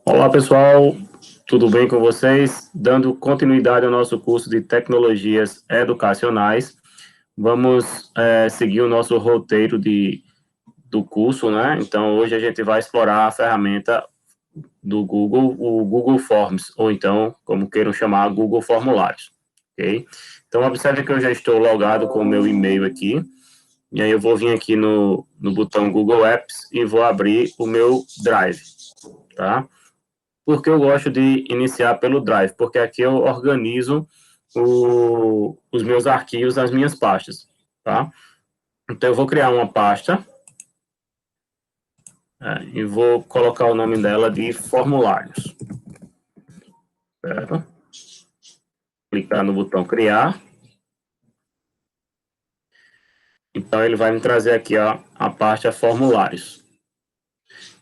Olá, pessoal, tudo bem com vocês? Dando continuidade ao nosso curso de Tecnologias Educacionais, vamos seguir o nosso roteiro do curso, né? Então, hoje a gente vai explorar a ferramenta do Google, o Google Forms, ou então, como queiram chamar, Google Formulários, ok? Então, observe que eu já estou logado com o meu e-mail aqui, e aí eu vou vir aqui no botão Google Apps e vou abrir o meu Drive, tá? Porque eu gosto de iniciar pelo Drive, porque aqui eu organizo os meus arquivos, as minhas pastas, tá? Então, eu vou criar uma pasta e vou colocar o nome dela de formulários, certo? Clicar no botão criar. Então, ele vai me trazer aqui ó, a pasta formulários.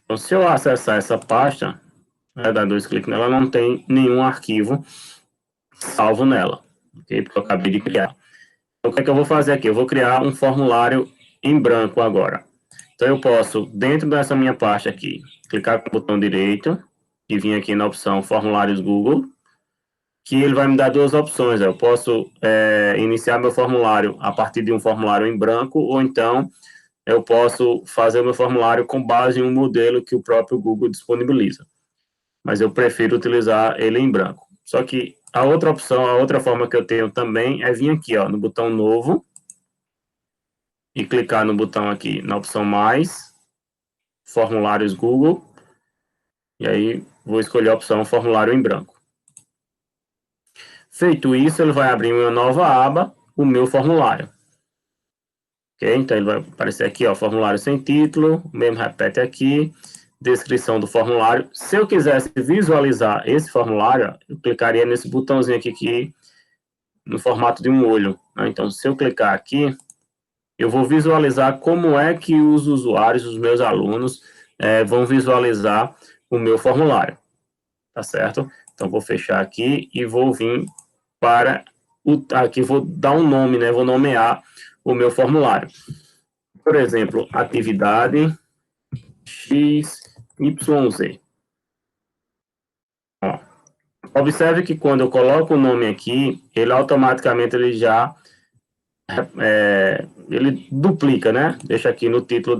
Então, se eu acessar essa pasta, dar dois cliques nela, não tem nenhum arquivo salvo nela, ok? Porque eu acabei de criar. Então, o que é que eu vou fazer aqui? Eu vou criar um formulário em branco agora. Então, eu posso, dentro dessa minha pasta aqui, clicar com o botão direito e vir aqui na opção Formulários Google, que ele vai me dar duas opções. Eu posso iniciar meu formulário a partir de um formulário em branco, ou então eu posso fazer o meu formulário com base em um modelo que o próprio Google disponibiliza. Mas eu prefiro utilizar ele em branco. Só que a outra opção, a outra forma que eu tenho também é vir aqui, ó, no botão Novo, e clicar no botão aqui, na opção Mais, Formulários Google, e aí vou escolher a opção Formulário em branco. Feito isso, ele vai abrir uma nova aba, o meu formulário. Ok? Então, ele vai aparecer aqui, ó, formulário sem título, mesmo repete aqui, descrição do formulário. Se eu quisesse visualizar esse formulário, eu clicaria nesse botãozinho aqui no formato de um olho, né? Então, se eu clicar aqui, eu vou visualizar como é que os usuários, os meus alunos, vão visualizar o meu formulário, tá certo? Então, vou fechar aqui e vou vir para aqui, vou dar um nome, né? Vou nomear o meu formulário. Por exemplo, atividade XYZ. Ó, observe que quando eu coloco o nome aqui, ele automaticamente ele já ele duplica, né? Deixa aqui no título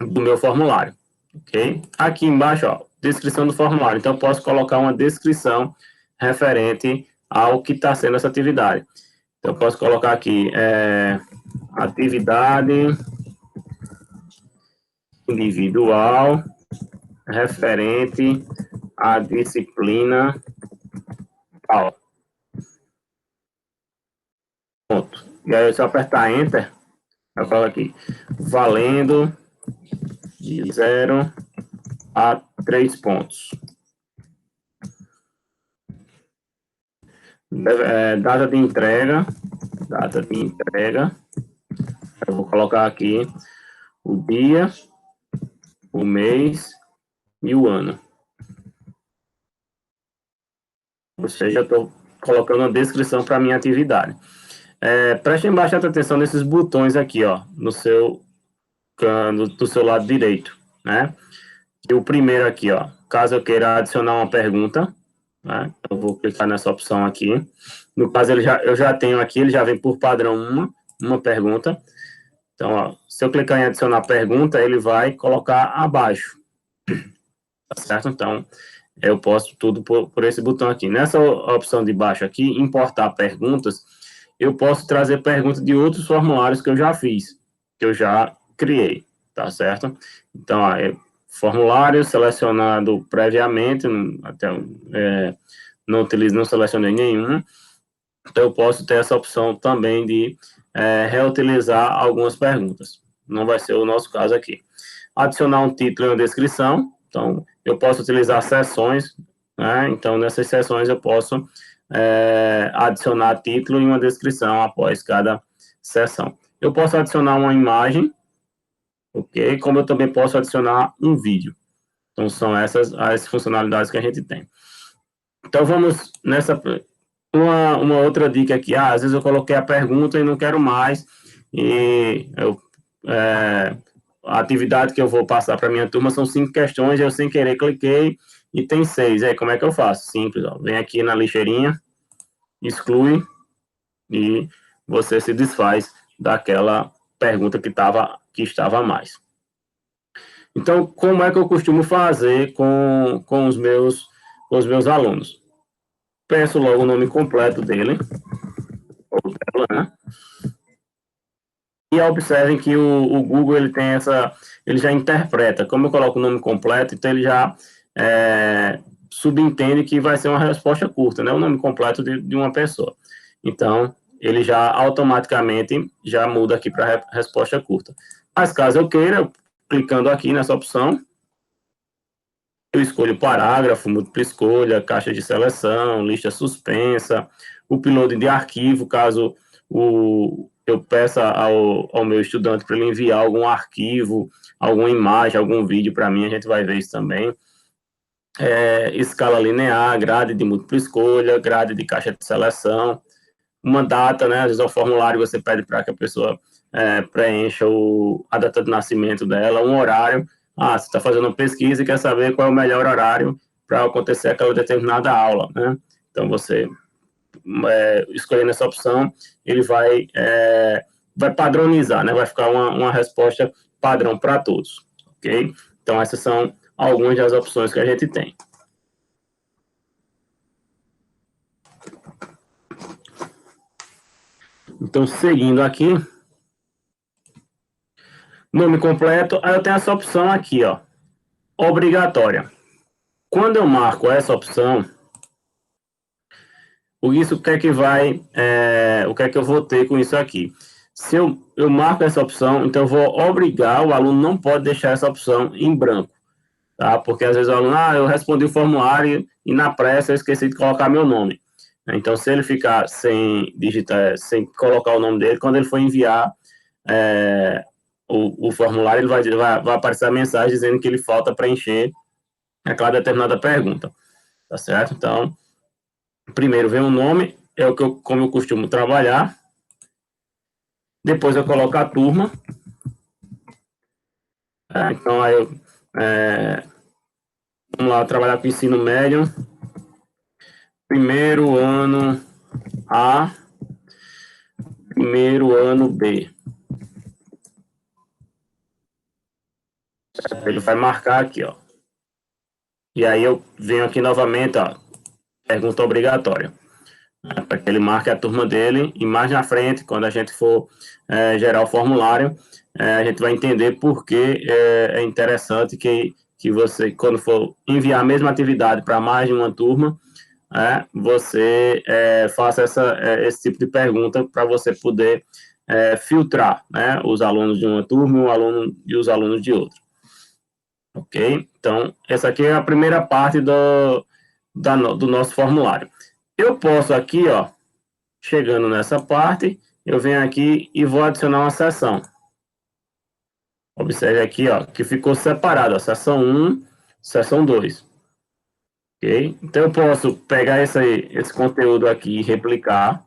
do meu formulário, ok? Aqui embaixo, ó, descrição do formulário. Então, eu posso colocar uma descrição referente ao que está sendo essa atividade. Então, eu posso colocar aqui, atividade individual referente à disciplina tal. Ponto. E aí, se eu apertar Enter, eu coloco aqui, valendo de 0 a 3 pontos. Data de entrega, eu vou colocar aqui o dia, o mês e o ano. Ou seja, eu estou colocando uma descrição para a minha atividade. Prestem bastante atenção nesses botões aqui, ó, no seu lado direito, né? E o primeiro aqui, ó, caso eu queira adicionar uma pergunta, né? Eu vou clicar nessa opção aqui. No caso, eu já tenho aqui, ele já vem por padrão uma pergunta. Então, ó, se eu clicar em adicionar pergunta, ele vai colocar abaixo, tá certo? Então, eu posto tudo por esse botão aqui. Nessa opção de baixo aqui, importar perguntas, eu posso trazer perguntas de outros formulários que eu já fiz, que eu já criei, tá certo? Então, ó, formulário selecionado previamente, até não selecionei nenhum, então eu posso ter essa opção também de reutilizar algumas perguntas. Não vai ser o nosso caso aqui. Adicionar um título e uma descrição, então eu posso utilizar seções, né? Então nessas seções eu posso adicionar título e uma descrição após cada seção. Eu posso adicionar uma imagem, ok? Como eu também posso adicionar um vídeo. Então, são essas as funcionalidades que a gente tem. Então, vamos nessa. Uma outra dica aqui. Às vezes eu coloquei a pergunta e não quero mais. E eu a atividade que eu vou passar para minha turma são 5 questões, eu sem querer cliquei e tem 6. Aí, como é que eu faço? Simples, ó. Vem aqui na lixeirinha, exclui e você se desfaz daquela pergunta que estava a mais. Então, como é que eu costumo fazer com os meus alunos? Peço logo o nome completo dele, ou dela, né? E observem que o Google ele tem ele já interpreta. Como eu coloco o nome completo, então ele já subentende que vai ser uma resposta curta, né? O nome completo de uma pessoa. Então, ele já automaticamente já muda aqui para resposta curta. Mas caso eu queira, clicando aqui nessa opção, eu escolho parágrafo, múltipla escolha, caixa de seleção, lista suspensa, o upload de arquivo, caso eu peça ao meu estudante para ele enviar algum arquivo, alguma imagem, algum vídeo para mim, a gente vai ver isso também. Escala linear, grade de múltipla escolha, grade de caixa de seleção, uma data, né? Às vezes é um formulário você pede para que a pessoa preencha a data de nascimento dela, um horário. Ah, você está fazendo uma pesquisa e quer saber qual é o melhor horário para acontecer aquela determinada aula, né? Então, você escolhendo essa opção, ele vai padronizar, né? Vai ficar uma resposta padrão para todos, ok? Então, essas são algumas das opções que a gente tem. Então, seguindo aqui, nome completo, aí eu tenho essa opção aqui, ó, obrigatória. Quando eu marco essa opção, o que é que o que é que eu vou ter com isso aqui? Se eu marco essa opção, então eu vou obrigar, o aluno não pode deixar essa opção em branco, tá? Porque às vezes o aluno, eu respondi o formulário e na pressa eu esqueci de colocar meu nome. Então, se ele ficar sem digitar, sem colocar o nome dele, quando ele for enviar o formulário, ele vai aparecer a mensagem dizendo que ele falta preencher aquela determinada pergunta, tá certo? Então, primeiro vem o nome, é o que como eu costumo trabalhar. Depois eu coloco a turma. Então, aí vamos lá trabalhar com ensino médio. Primeiro ano A, primeiro ano B. Ele vai marcar aqui, ó. E aí eu venho aqui novamente, ó, pergunta obrigatória. Para que ele marque a turma dele e mais na frente, quando a gente for gerar o formulário, a gente vai entender por que é interessante que você, quando for enviar a mesma atividade para mais de uma turma, você faça esse tipo de pergunta para você poder filtrar, né, os alunos de uma turma e os alunos de outra. Ok? Então, essa aqui é a primeira parte do nosso formulário. Eu posso aqui, ó, chegando nessa parte, eu venho aqui e vou adicionar uma seção. Observe aqui, ó, que ficou separado, ó, seção 1, seção 2. Ok? Então, eu posso pegar esse conteúdo aqui e replicar.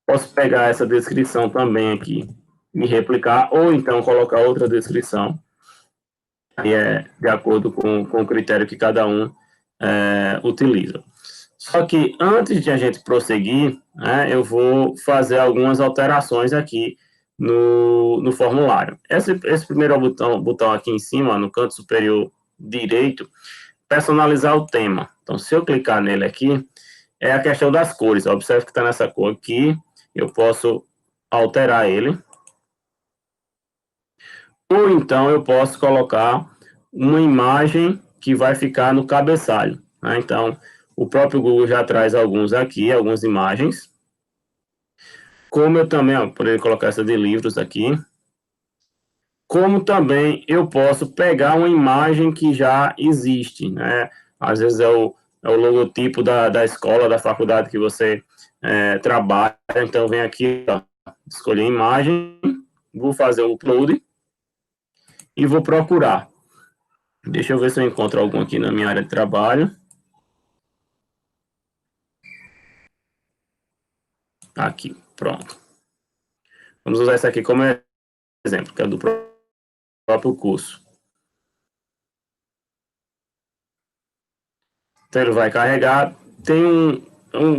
Posso pegar essa descrição também aqui e replicar, ou então colocar outra descrição. Aí é de acordo com o critério que cada um utiliza. Só que antes de a gente prosseguir, né, eu vou fazer algumas alterações aqui no formulário. Esse primeiro botão aqui em cima, no canto superior direito, personalizar o tema. Então, se eu clicar nele aqui, é a questão das cores. Observe que está nessa cor aqui, eu posso alterar ele. Ou então eu posso colocar uma imagem que vai ficar no cabeçalho, né? Então, o próprio Google já traz alguns aqui, algumas imagens. Como eu também, ó, poderia colocar essa de livros aqui. Como também eu posso pegar uma imagem que já existe, né? Às vezes é o logotipo da escola, da faculdade que você trabalha. Então, vem aqui, ó, escolher imagem, vou fazer o upload e vou procurar. Deixa eu ver se eu encontro algum aqui na minha área de trabalho. Aqui, pronto. Vamos usar esse aqui como exemplo, que é do próprio curso. Então, ele vai carregar. Tem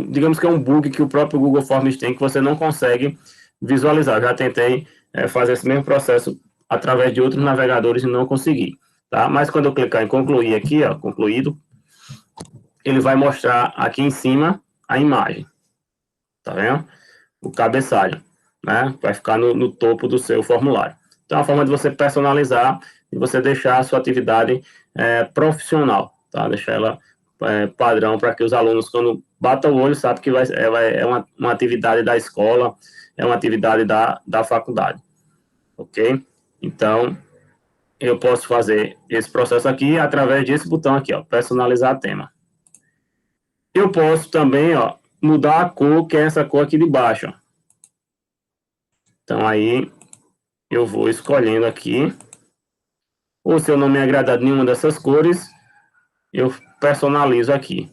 digamos que é um bug que o próprio Google Forms tem, que você não consegue visualizar. Já tentei fazer esse mesmo processo através de outros navegadores e não consegui. Tá? Mas quando eu clicar em concluir aqui, ó, concluído, ele vai mostrar aqui em cima a imagem. Tá vendo? O cabeçalho, né? Vai ficar no topo do seu formulário. Então, é uma forma de você personalizar e você deixar a sua atividade profissional, tá? Deixar ela padrão para que os alunos, quando batam o olho, sabem que é uma atividade da escola, é uma atividade da faculdade, ok? Então, eu posso fazer esse processo aqui através desse botão aqui, ó, personalizar tema. Eu posso também, ó, mudar a cor, que é essa cor aqui de baixo, ó. Então, aí, eu vou escolhendo aqui, ou se eu não me agradar de nenhuma dessas cores, eu personalizo aqui.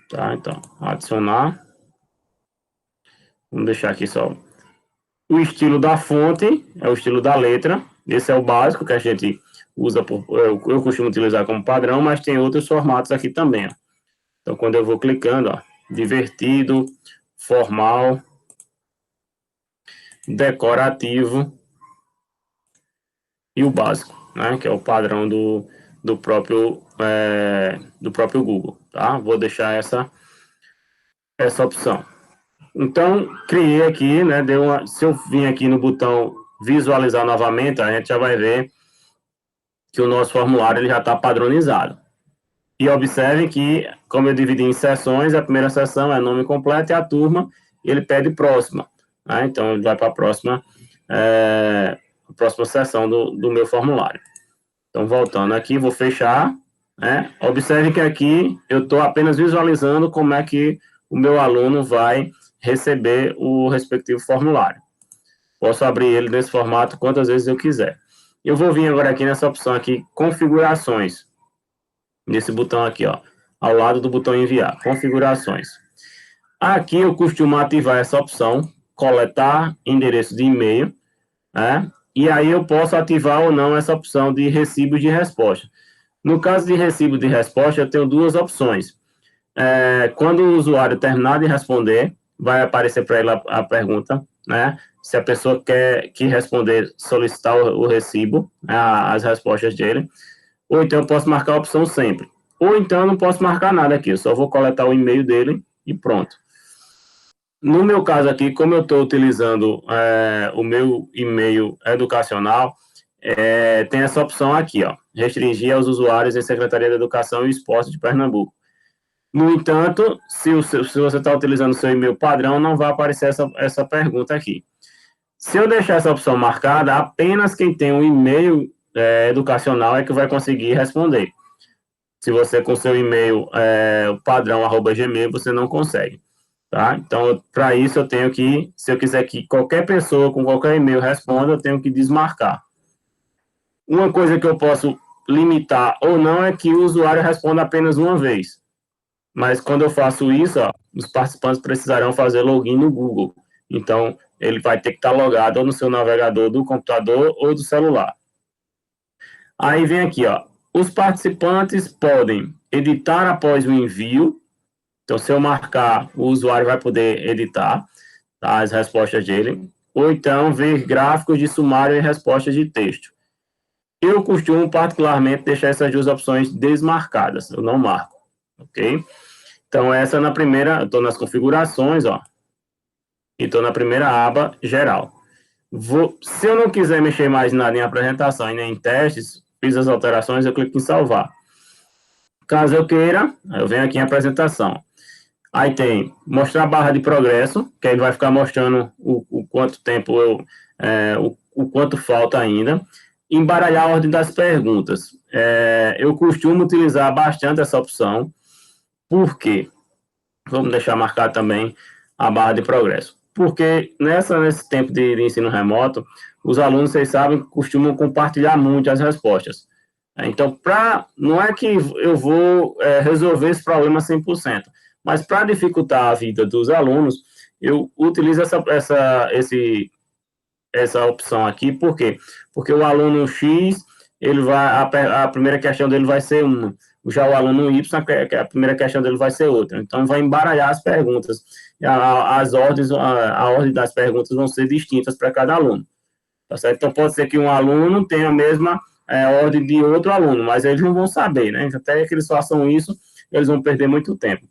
Tá, então, adicionar. Vamos deixar aqui só o estilo da fonte, é o estilo da letra. Esse é o básico que a gente usa, eu costumo utilizar como padrão, mas tem outros formatos aqui também, ó. Então, quando eu vou clicando, ó, divertido, formal, decorativo e o básico, né, que é o padrão do próprio Google, tá? Vou deixar essa opção. Então, criei aqui, né, se eu vim aqui no botão visualizar novamente, a gente já vai ver que o nosso formulário ele já está padronizado. E observe que, como eu dividi em sessões, a primeira sessão é nome completo e a turma, e ele pede próxima. Né? Então, ele vai para a próxima sessão do meu formulário. Então, voltando aqui, vou fechar. Né? Observe que aqui eu estou apenas visualizando como é que o meu aluno vai receber o respectivo formulário. Posso abrir ele nesse formato quantas vezes eu quiser. Eu vou vir agora aqui nessa opção aqui, configurações. Nesse botão aqui, ó, ao lado do botão enviar, configurações. Aqui eu costumo ativar essa opção, coletar endereço de e-mail, né? E aí eu posso ativar ou não essa opção de recibo de resposta. No caso de recibo de resposta, eu tenho duas opções. Quando o usuário terminar de responder, vai aparecer para ele a pergunta, né? Se a pessoa quer que responder, solicitar o recibo, né, as respostas dele. Ou então eu posso marcar a opção sempre. Ou então eu não posso marcar nada aqui, eu só vou coletar o e-mail dele e pronto. No meu caso aqui, como eu estou utilizando o meu e-mail educacional, tem essa opção aqui, ó, restringir aos usuários em Secretaria de Educação e Esporte de Pernambuco. No entanto, se você está utilizando o seu e-mail padrão, não vai aparecer essa pergunta aqui. Se eu deixar essa opção marcada, apenas quem tem um e-mail educacional é que vai conseguir responder. Se você com seu e-mail padrão @gmail, você não consegue. Tá? Então, para isso eu tenho que, se eu quiser que qualquer pessoa com qualquer e-mail responda, eu tenho que desmarcar. Uma coisa que eu posso limitar ou não é que o usuário responda apenas uma vez. Mas quando eu faço isso, ó, os participantes precisarão fazer login no Google. Então, ele vai ter que estar logado ou no seu navegador do computador ou do celular. Aí vem aqui, ó. Os participantes podem editar após o envio. Então, se eu marcar, o usuário vai poder editar, tá, as respostas dele. Ou então, ver gráficos de sumário e respostas de texto. Eu costumo, particularmente, deixar essas duas opções desmarcadas. Eu não marco, ok? Então, essa na primeira, eu estou nas configurações, ó. E estou na primeira aba, geral. Se eu não quiser mexer mais nada em apresentação e nem em testes, fiz as alterações, eu clico em salvar. Caso eu queira, eu venho aqui em apresentação. Aí tem mostrar a barra de progresso, que aí vai ficar mostrando o quanto tempo o quanto falta ainda. Embaralhar a ordem das perguntas. Eu costumo utilizar bastante essa opção. Por quê? Vamos deixar marcar também a barra de progresso. Porque nesse tempo de ensino remoto, os alunos, vocês sabem, costumam compartilhar muito as respostas. Então, não é que eu vou resolver esse problema 100%, mas para dificultar a vida dos alunos, eu utilizo essa opção aqui, por quê? Porque o aluno X, ele vai, a primeira questão dele vai ser uma, já o aluno Y, a primeira questão dele vai ser outra. Então, vai embaralhar as perguntas. As ordens, a ordem das perguntas vão ser distintas para cada aluno. Tá certo? Então, pode ser que um aluno tenha a mesma ordem de outro aluno, mas eles não vão saber, né? Até que eles façam isso, eles vão perder muito tempo.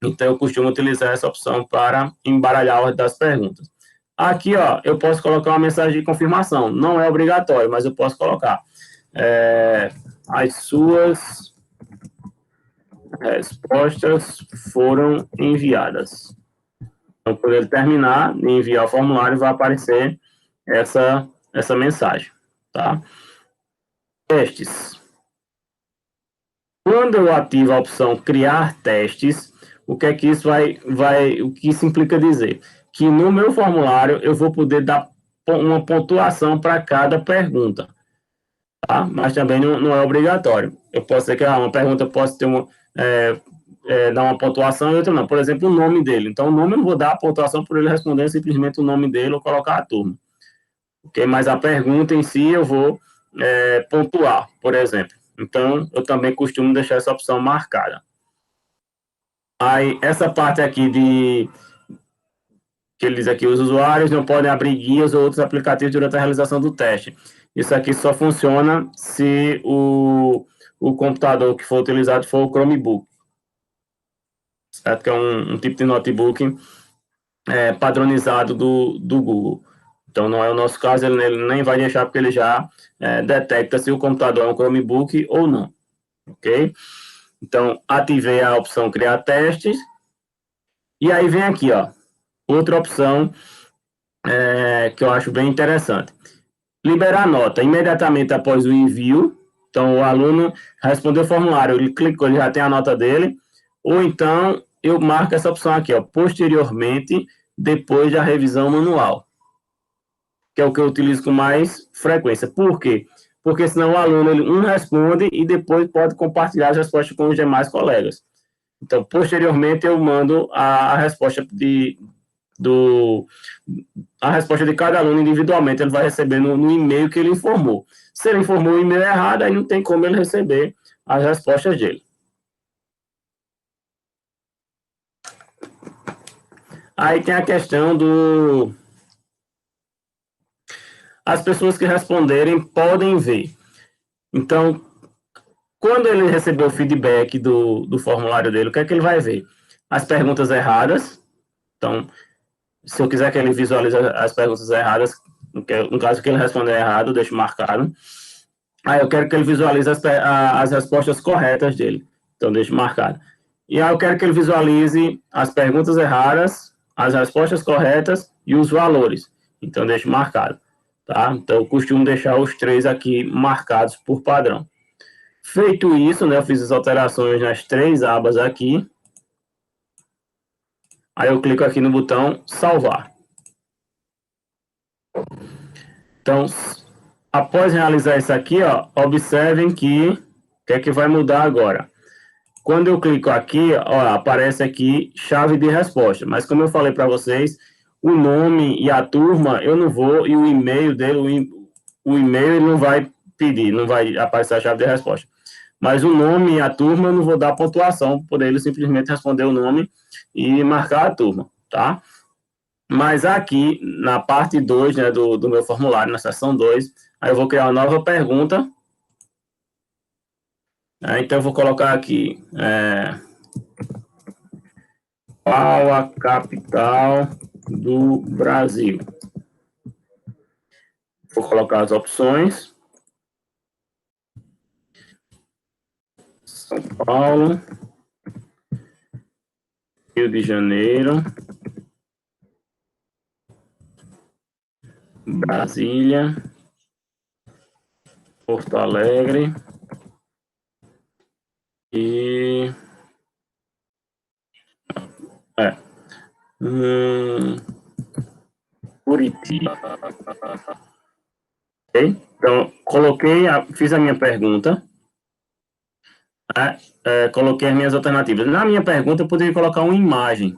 Então, eu costumo utilizar essa opção para embaralhar a ordem das perguntas. Aqui, ó, eu posso colocar uma mensagem de confirmação. Não é obrigatório, mas eu posso colocar. As suas respostas foram enviadas. Então, quando ele terminar de enviar o formulário, vai aparecer essa mensagem, tá? Testes. Quando eu ativo a opção criar testes, o que é que isso o que isso implica dizer? Que no meu formulário eu vou poder dar uma pontuação para cada pergunta, tá? Mas também não é obrigatório. Eu posso ser que uma pergunta possa ter dar uma pontuação e outra não. Por exemplo, o nome dele. Então, o nome eu não vou dar a pontuação por ele responder simplesmente o nome dele ou colocar a turma. Okay? Mas a pergunta em si eu vou pontuar, por exemplo. Então, eu também costumo deixar essa opção marcada. Aí, essa parte aqui que ele diz aqui, os usuários não podem abrir guias ou outros aplicativos durante a realização do teste. Isso aqui só funciona se o computador que for utilizado for o Chromebook, certo? Que é um tipo de notebook padronizado do Google. Então, não é o nosso caso, ele nem vai deixar, porque ele já detecta se o computador é um Chromebook ou não, ok? Então, ativei a opção criar testes, e aí vem aqui, ó, outra opção que eu acho bem interessante. Liberar nota imediatamente após o envio. Então, o aluno respondeu o formulário, ele clicou, ele já tem a nota dele, ou então eu marco essa opção aqui, ó, posteriormente, depois da revisão manual, que é o que eu utilizo com mais frequência. Por quê? Porque senão o aluno ele responde e depois pode compartilhar as respostas com os demais colegas. Então, posteriormente, eu mando a resposta a resposta de cada aluno individualmente, ele vai receber no e-mail que ele informou. Se ele informou o e-mail errado, aí não tem como ele receber as respostas dele. Aí tem a questão as pessoas que responderem podem ver. Então, quando ele receber o feedback do formulário dele, o que é que ele vai ver? As perguntas erradas. Então, se eu quiser que ele visualize as perguntas erradas, no caso que ele responder errado, eu deixo marcado. Aí eu quero que ele visualize as respostas corretas dele. Então, deixo marcado. E aí eu quero que ele visualize as perguntas erradas, as respostas corretas e os valores. Então, deixo marcado. Tá? Então, eu costumo deixar os três aqui marcados por padrão. Feito isso, né, eu fiz as alterações nas três abas aqui. Aí eu clico aqui no botão salvar. Então, após realizar isso aqui, ó, observem que o que é que vai mudar agora. Quando eu clico aqui, ó, aparece aqui chave de resposta. Mas como eu falei para vocês, o nome e a turma eu não vou, e o e-mail dele, o e-mail ele não vai pedir, não vai aparecer a chave de resposta. Mas o nome e a turma eu não vou dar pontuação por ele simplesmente responder o nome e marcar a turma, tá? Mas aqui, na parte 2, né, do meu formulário, na seção 2, aí eu vou criar uma nova pergunta. Então, eu vou colocar aqui, qual a capital do Brasil? Vou colocar as opções. São Paulo, Rio de Janeiro, Brasília, Porto Alegre e Curitiba. Okay? Então, fiz a minha pergunta, coloquei as minhas alternativas. Na minha pergunta, eu poderia colocar uma imagem,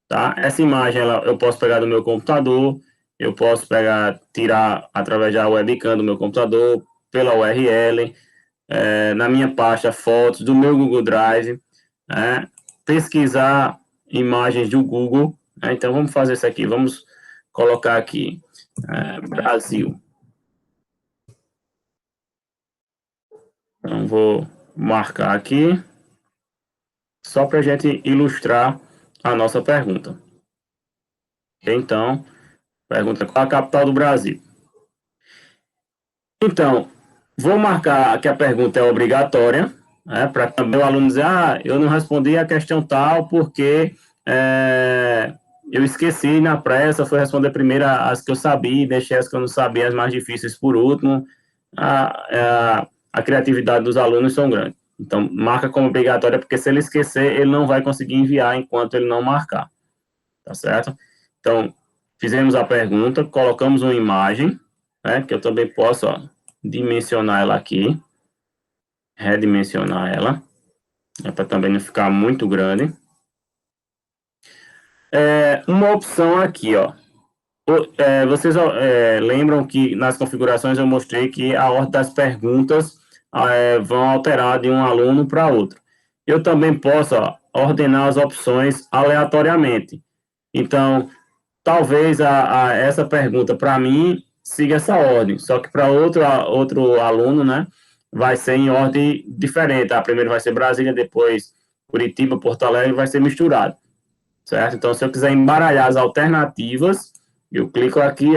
tá? Essa imagem eu posso pegar do meu computador, eu posso tirar através da webcam do meu computador, pela URL, na minha pasta fotos do meu Google Drive, né? Pesquisar imagens do Google, né? Então vamos fazer isso aqui, vamos colocar aqui, Brasil. Então vou marcar aqui, só para a gente ilustrar a nossa pergunta. Então, pergunta: qual a capital do Brasil? Então, vou marcar que a pergunta é obrigatória, né, para também o aluno dizer, eu não respondi a questão tal porque eu esqueci na pressa, fui responder primeiro as que eu sabia, deixei as que eu não sabia, as mais difíceis por último. A criatividade dos alunos são grandes. Então, marca como obrigatória, porque se ele esquecer, ele não vai conseguir enviar enquanto ele não marcar. Tá certo? Então, fizemos a pergunta, colocamos uma imagem, né, que eu também posso, dimensionar ela aqui, redimensionar ela, para também não ficar muito grande. Uma opção aqui, vocês lembram que nas configurações eu mostrei que a ordem das perguntas vão alterar de um aluno para outro. Eu também posso ordenar as opções aleatoriamente. Então, talvez essa pergunta para mim siga essa ordem, só que para outro aluno, né, vai ser em ordem diferente. Primeiro vai ser Brasília, depois Curitiba, Porto Alegre, vai ser misturado, certo? Então, se eu quiser embaralhar as alternativas, eu clico aqui,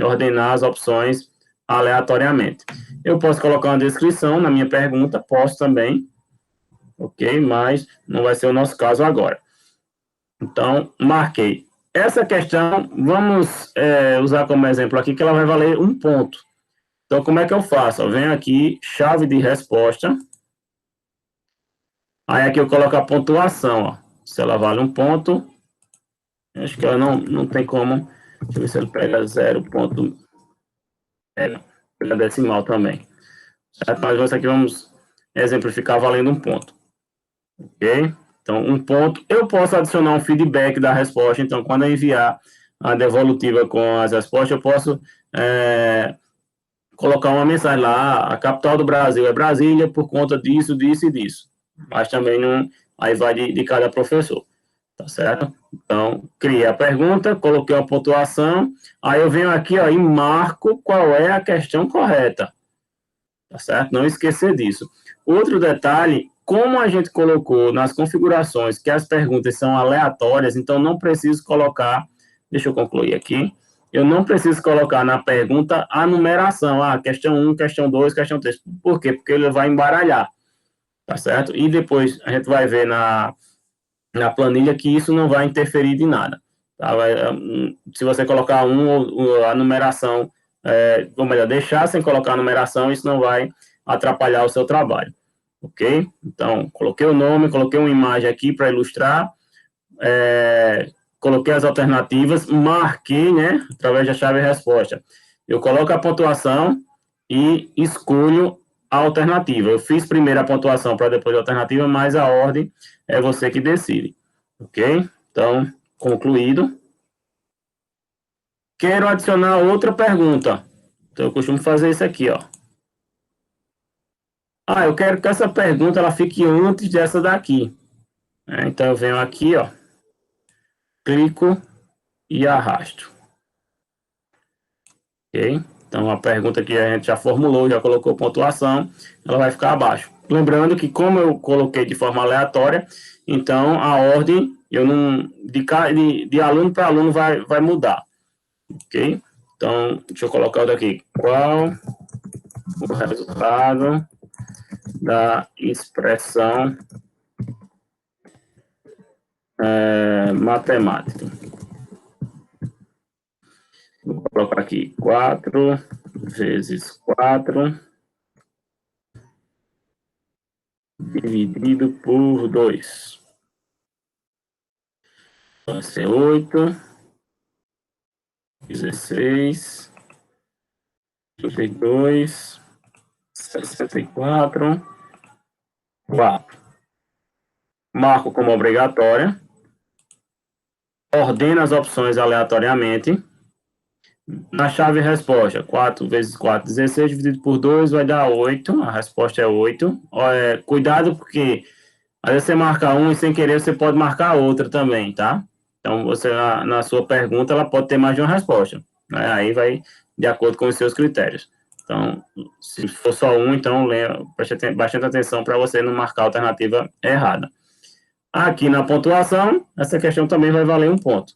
ordenar as opções aleatoriamente. Eu posso colocar uma descrição na minha pergunta, posso também, ok? Mas não vai ser o nosso caso agora. Então, marquei. Essa questão, vamos usar como exemplo aqui, que ela vai valer 1 ponto. Então, como é que eu faço? Eu venho aqui, chave de resposta. Aí aqui eu coloco a pontuação, se ela vale 1 ponto. Acho que ela não tem como. Deixa eu ver se ele pega 0 ponto. Pega decimal também. Certo? Mas isso aqui vamos exemplificar valendo 1 ponto. Ok? Então, 1 ponto. Eu posso adicionar um feedback da resposta. Então, quando eu enviar a devolutiva com as respostas, eu posso colocar uma mensagem lá: a capital do Brasil é Brasília por conta disso, disso e disso. Mas também não, aí vai de cada professor. Tá certo? Então, criei a pergunta, coloquei uma pontuação, aí eu venho aqui, e marco qual é a questão correta. Tá certo? Não esquecer disso. Outro detalhe, como a gente colocou nas configurações que as perguntas são aleatórias, então não preciso colocar, deixa eu concluir aqui, eu não preciso colocar na pergunta a numeração, questão 1, questão 2, questão 3. Por quê? Porque ele vai embaralhar, tá certo? E depois a gente vai ver na planilha que isso não vai interferir de nada. Tá? Se você colocar a numeração, ou melhor, deixar sem colocar a numeração, isso não vai atrapalhar o seu trabalho. Ok? Então, coloquei o nome, coloquei uma imagem aqui para ilustrar, coloquei as alternativas, marquei, né, através da chave resposta. Eu coloco a pontuação e escolho a alternativa. Eu fiz primeiro a pontuação para depois a alternativa, mas a ordem é você que decide. Ok? Então, concluído. Quero adicionar outra pergunta. Então, eu costumo fazer isso aqui, eu quero que essa pergunta ela fique antes dessa daqui. Então, eu venho aqui, clico e arrasto. Ok? Então, a pergunta que a gente já formulou, já colocou pontuação, ela vai ficar abaixo. Lembrando que, como eu coloquei de forma aleatória, então a ordem, eu não, de aluno para aluno vai mudar. Ok? Então, deixa eu colocar outra aqui. Qual o resultado da expressão matemática? Vou colocar aqui 4 vezes 4 dividido por 2. Vai ser 8, 16, 32, 64, 4. Marco como obrigatória. Ordeno as opções aleatoriamente. Na chave resposta, 4 vezes 4, 16, dividido por 2 vai dar 8. A resposta é 8. Cuidado, porque às vezes você marca um e sem querer você pode marcar outra também, tá? Então, você, na sua pergunta, ela pode ter mais de uma resposta, né? Aí vai de acordo com os seus critérios. Então, se for só um, então preste bastante atenção para você não marcar a alternativa errada. Aqui na pontuação, essa questão também vai valer um ponto.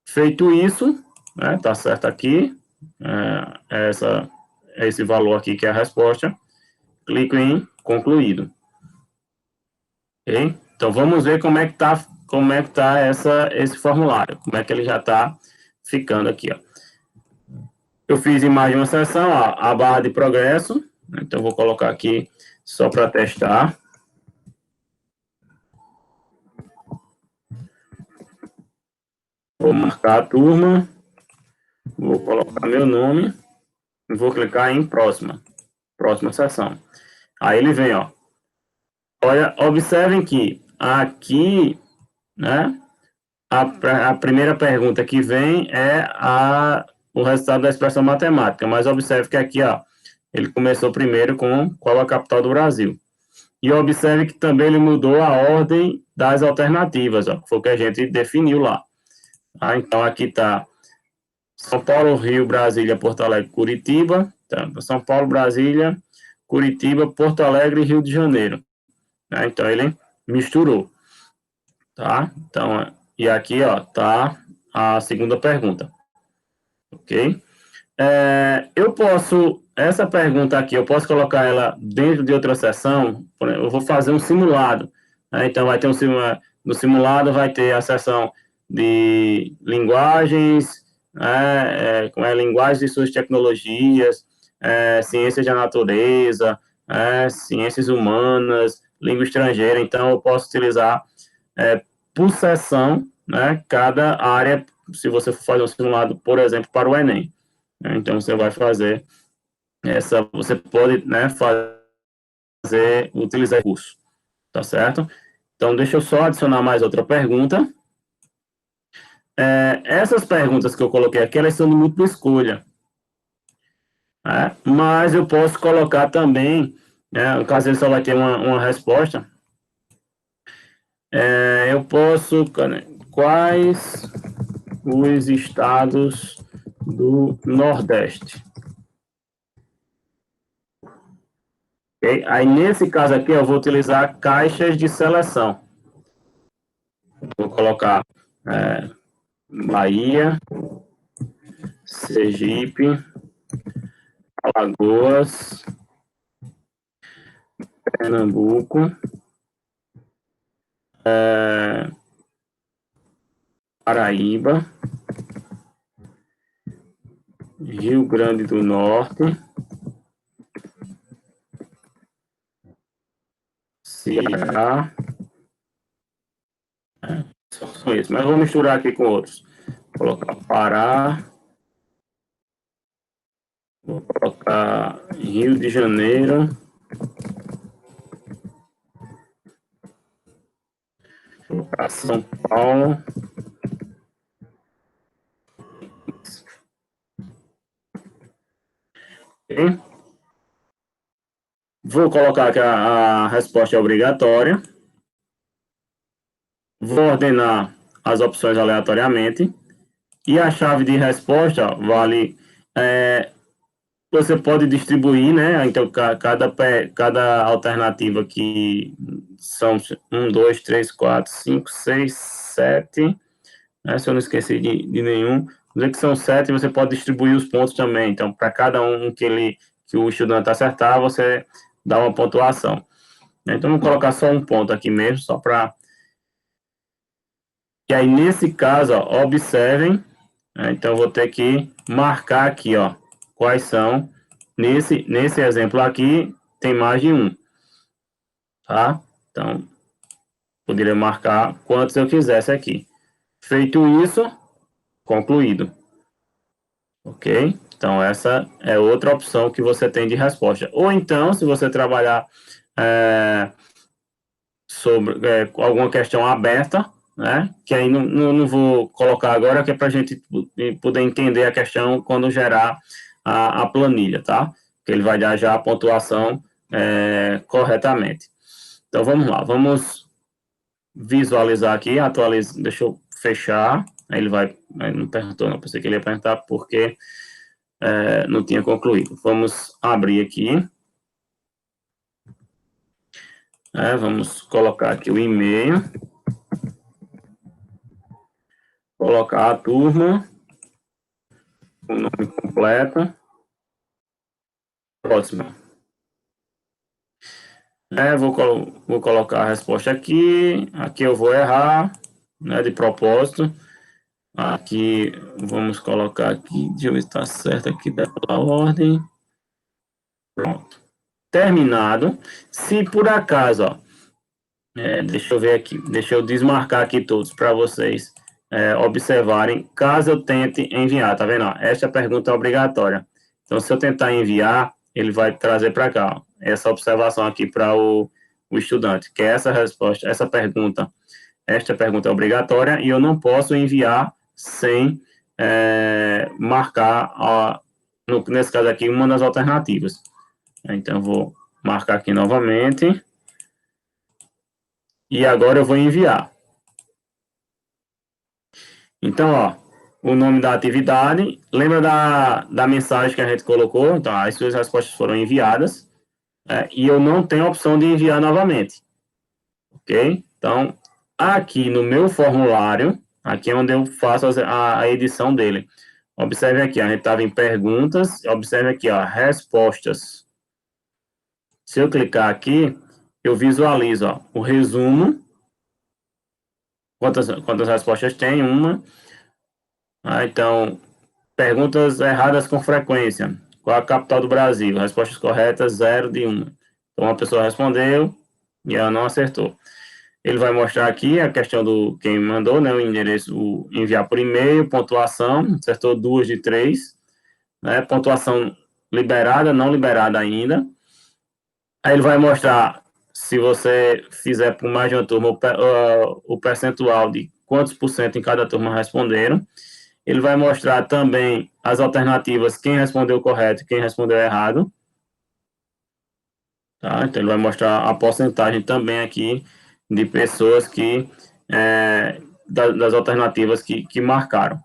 Feito isso, né, tá certo aqui, esse valor aqui que é a resposta, clico em concluído. Ok? Então, vamos ver como é que tá esse formulário, como é que ele já está ficando aqui, ó. Eu fiz em mais de uma sessão, ó, a barra de progresso, então vou colocar aqui só para testar. Vou marcar a turma, vou colocar meu nome, e vou clicar em próxima sessão. Aí ele vem, ó. Olha, observem que aqui, né, a primeira pergunta que vem é o resultado da expressão matemática, mas observe que aqui, ó, ele começou primeiro com qual a capital do Brasil. E observe que também ele mudou a ordem das alternativas, ó, que foi o que a gente definiu lá. Ah, então aqui está São Paulo, Rio, Brasília, Porto Alegre, Curitiba. Tá? São Paulo, Brasília, Curitiba, Porto Alegre e Rio de Janeiro. Né? Então ele misturou. Tá? Então, e aqui, ó, tá a segunda pergunta. Ok? Essa pergunta aqui, eu posso colocar ela dentro de outra sessão. Eu vou fazer um simulado. Né? Então, vai ter no simulado vai ter a sessão de linguagens, como é linguagens e suas tecnologias, ciências da natureza, ciências humanas, língua estrangeira. Então, eu posso utilizar por sessão, né, cada área, se você for fazer um simulado, por exemplo, para o Enem. Então, você vai fazer você pode, né, utilizar recurso, tá certo? Então, deixa eu só adicionar mais outra pergunta. Essas perguntas que eu coloquei aqui, elas são de múltipla escolha, né? Mas eu posso colocar também, né, no caso ele só vai ter uma resposta, eu posso, quais os estados do Nordeste? Okay? Aí, nesse caso aqui, eu vou utilizar caixas de seleção. Vou colocar Bahia, Sergipe, Alagoas, Pernambuco, Paraíba, Rio Grande do Norte, Ceará, são esses, mas vou misturar aqui com outros. Vou colocar Pará, vou colocar Rio de Janeiro, vou colocar São Paulo, okay? Vou colocar que a resposta é obrigatória. Vou ordenar as opções aleatoriamente. E a chave de resposta vale. Você pode distribuir, né? Então, cada alternativa que são 1, 2, 3, 4, 5, 6, 7. Né, se eu não esqueci de nenhum. Dizer que são 7, você pode distribuir os pontos também. Então, para cada um que o estudante acertar, você dá uma pontuação. Então, vou colocar só um ponto aqui mesmo, só para. E aí, nesse caso, ó, observem. Então, vou ter que marcar aqui, ó, quais são. Nesse exemplo aqui, tem mais de um, tá? Então, poderia marcar quantos eu quisesse aqui. Feito isso, concluído. Ok? Então, essa é outra opção que você tem de resposta. Ou então, se você trabalhar sobre alguma questão aberta, né? Que aí não vou colocar agora, que é para a gente poder entender a questão quando gerar a planilha, tá? Que ele vai dar já a pontuação corretamente. Então, vamos lá, vamos visualizar aqui, atualizar, deixa eu fechar, aí ele vai, não perguntou, não, pensei que ele ia perguntar porque não tinha concluído. Vamos abrir aqui, vamos colocar aqui o e-mail, colocar a turma, o nome completo, próximo. Vou colocar a resposta aqui eu vou errar, né, de propósito. Aqui, vamos colocar aqui, deixa eu ver se está certo aqui da ordem. Pronto. Terminado. Se por acaso, ó, deixa eu ver aqui, deixa eu desmarcar aqui todos para vocês observarem, caso eu tente enviar, tá vendo? Ó, esta pergunta é obrigatória. Então, se eu tentar enviar, ele vai trazer para cá, ó, essa observação aqui para o estudante, que é essa resposta, essa pergunta, esta pergunta é obrigatória e eu não posso enviar sem marcar, ó, nesse caso aqui, uma das alternativas. Então, eu vou marcar aqui novamente. E agora eu vou enviar. Então, ó, o nome da atividade. Lembra da mensagem que a gente colocou? Então, as suas respostas foram enviadas. E eu não tenho a opção de enviar novamente. Ok? Então, aqui no meu formulário, aqui é onde eu faço a edição dele. Observe aqui, a gente estava em perguntas. Observe aqui, ó, respostas. Se eu clicar aqui, eu visualizo, ó, o resumo. Quantas respostas tem? Uma. Então, perguntas erradas com frequência. Qual a capital do Brasil? Respostas corretas, 0 de 1. Então, uma pessoa respondeu e ela não acertou. Ele vai mostrar aqui a questão do quem mandou, né, o endereço, enviar por e-mail, pontuação, acertou 2 de 3, né, pontuação liberada, não liberada ainda. Aí ele vai mostrar, se você fizer por mais de uma turma, o percentual de quantos por cento em cada turma responderam. Ele vai mostrar também as alternativas, quem respondeu correto e quem respondeu errado. Tá? Então, ele vai mostrar a porcentagem também aqui de pessoas que, das alternativas que marcaram.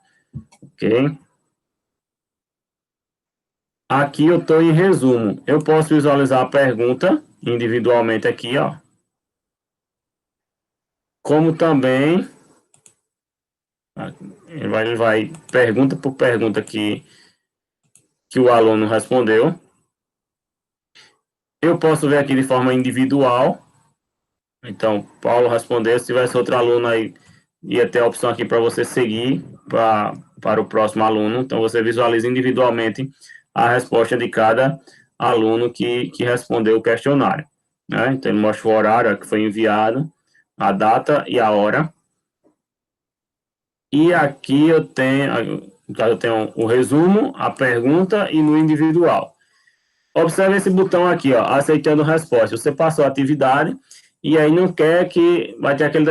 Ok? Aqui eu estou em resumo. Eu posso visualizar a pergunta individualmente aqui, ó. Como também, ele vai pergunta por pergunta que o aluno respondeu. Eu posso ver aqui de forma individual. Então, Paulo respondeu. Se tivesse outro aluno aí, ia ter a opção aqui para você seguir para o próximo aluno. Então, você visualiza individualmente a resposta de cada aluno que respondeu o questionário. Né? Então, ele mostra o horário que foi enviado, a data e a hora. E aqui eu tenho o resumo, a pergunta e no individual. Observe esse botão aqui, ó, aceitando resposta. Você passou a atividade e aí não quer que vai ter aquele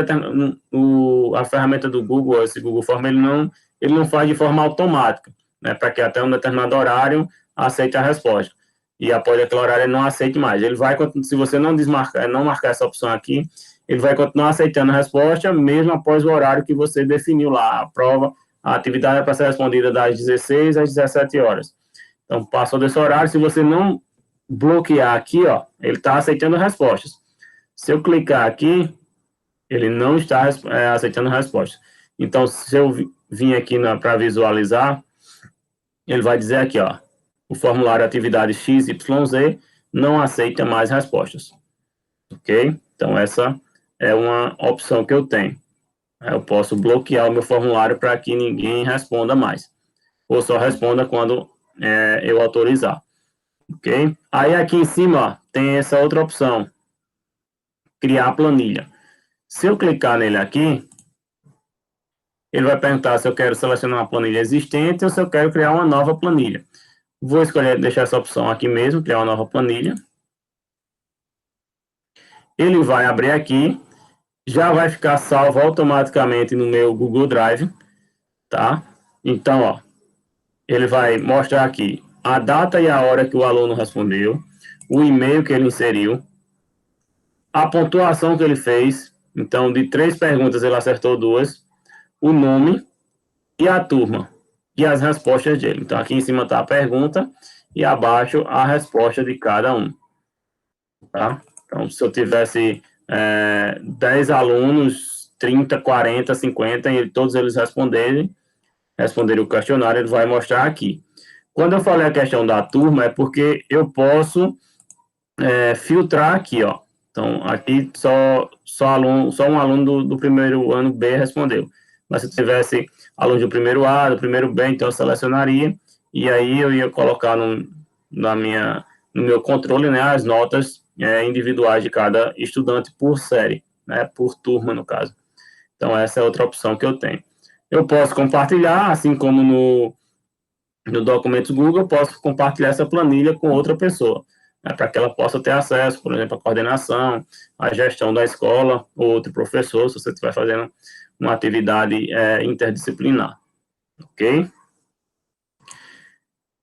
a ferramenta do Google, esse Google Form, ele não faz de forma automática, né, para que até um determinado horário aceite a resposta. E após aquele horário ele não aceite mais. Ele vai, se você não marcar essa opção aqui, ele vai continuar aceitando a resposta, mesmo após o horário que você definiu lá. A prova, a atividade é para ser respondida das 16 às 17 horas. Então, passou desse horário, se você não bloquear aqui, ó, ele está aceitando respostas. Se eu clicar aqui, ele não está aceitando respostas. Então, se eu vir aqui para visualizar, ele vai dizer aqui, ó, o formulário atividade XYZ não aceita mais respostas. Ok? Então, essa é uma opção que eu tenho. Eu posso bloquear o meu formulário para que ninguém responda mais. Ou só responda quando eu autorizar. Ok? Aí aqui em cima, ó, tem essa outra opção. Criar planilha. Se eu clicar nele aqui, ele vai perguntar se eu quero selecionar uma planilha existente ou se eu quero criar uma nova planilha. Vou escolher, deixar essa opção aqui mesmo, criar uma nova planilha. Ele vai abrir aqui já vai ficar salvo automaticamente no meu Google Drive, tá? Então, ó, ele vai mostrar aqui a data e a hora que o aluno respondeu, o e-mail que ele inseriu, a pontuação que ele fez. Então, de 3 perguntas, ele acertou 2, o nome e a turma, e as respostas dele. Então, aqui em cima está a pergunta e abaixo a resposta de cada um. Tá? Então, se eu tivesse 10 alunos, 30, 40, 50, e todos eles responderem o questionário, ele vai mostrar aqui. Quando eu falei a questão da turma, é porque eu posso filtrar aqui, ó. Então, aqui só um aluno do primeiro ano B respondeu. Mas se tivesse aluno do primeiro A, do primeiro B, então eu selecionaria, e aí eu ia colocar no meu controle, né, as notas individuais de cada estudante por série, né, por turma, no caso. Então, essa é outra opção que eu tenho. Eu posso compartilhar, assim como no Documentos Google, eu posso compartilhar essa planilha com outra pessoa, né, para que ela possa ter acesso, por exemplo, à coordenação, à gestão da escola, ou outro professor, se você estiver fazendo uma atividade interdisciplinar, ok?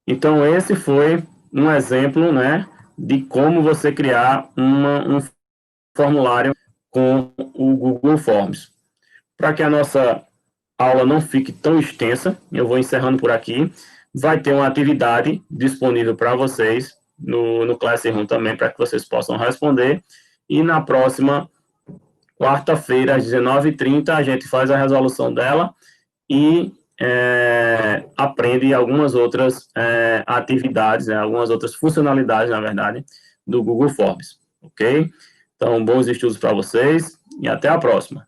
Então, esse foi um exemplo, né, de como você criar um formulário com o Google Forms. Para que a nossa aula não fique tão extensa, eu vou encerrando por aqui. Vai ter uma atividade disponível para vocês no Classroom também, para que vocês possam responder. E na próxima quarta-feira, às 19h30, a gente faz a resolução dela e aprende algumas outras atividades, né, algumas outras funcionalidades, na verdade, do Google Forms, ok? Então, bons estudos para vocês e até a próxima.